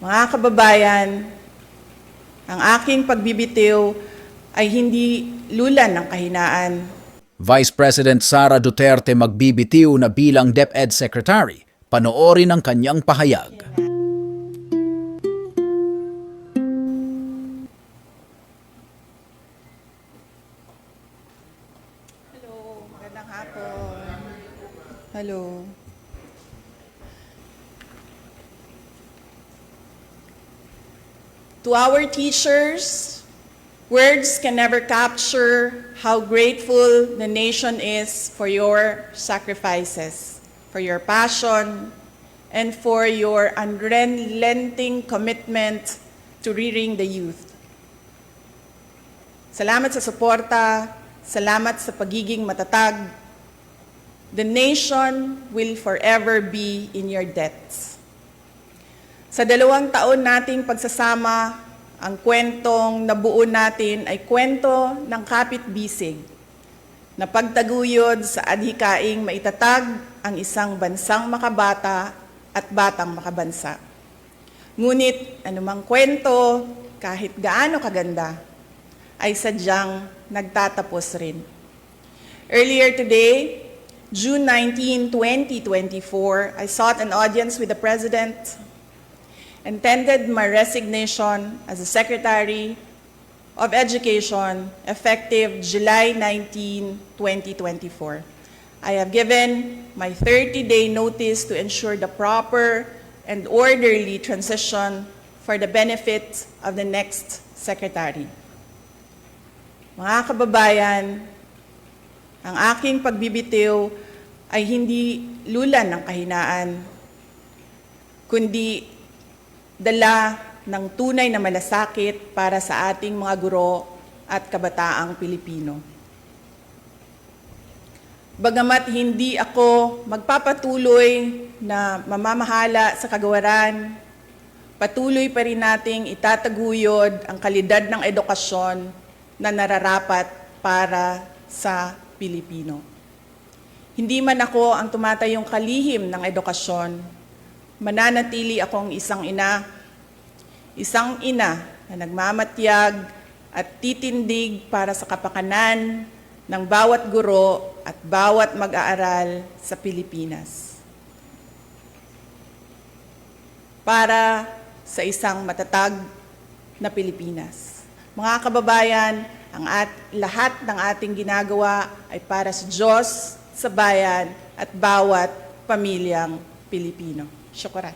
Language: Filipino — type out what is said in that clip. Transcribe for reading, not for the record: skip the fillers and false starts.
Mga kababayan, ang aking pagbibitiw ay hindi lulan ng kahinaan. Vice President Sara Duterte magbibitiw na bilang DepEd Secretary. Panoorin ang kanyang pahayag. Hello, magandang hapon. Hello. To our teachers, words can never capture how grateful the nation is for your sacrifices, for your passion, and for your unrelenting commitment to rearing the youth. Salamat sa suporta, salamat sa pagiging matatag. The nation will forever be in your debts. Sa 2 taon nating pagsasama, ang kwentong nabuo natin ay kwento ng kapit-bisig na pagtaguyod sa adhikaing maitatag ang isang bansang makabata at batang makabansa. Ngunit anumang kwento, kahit gaano kaganda, ay sadyang nagtatapos rin. Earlier today, June 19, 2024, I sought an audience with the President and tendered my resignation as the Secretary of Education effective July 19, 2024. I have given my 30-day notice to ensure the proper and orderly transition for the benefit of the next Secretary. Mga kababayan, ang aking pagbibitiw ay hindi lulan ng kahinaan, kundi dala ng tunay na malasakit para sa ating mga guro at kabataang Pilipino. Bagamat hindi ako magpapatuloy na mamamahala sa kagawaran, patuloy pa rin nating itataguyod ang kalidad ng edukasyon na nararapat para sa Pilipino. Hindi man ako ang tumatayong kalihim ng edukasyon, mananatili akong isang ina na nagmamatyag at titindig para sa kapakanan ng bawat guro at bawat mag-aaral sa Pilipinas. Para sa isang matatag na Pilipinas. Mga kababayan, lahat ng ating ginagawa ay para sa Diyos, sa bayan at bawat pamilyang Pilipino. Syukuran.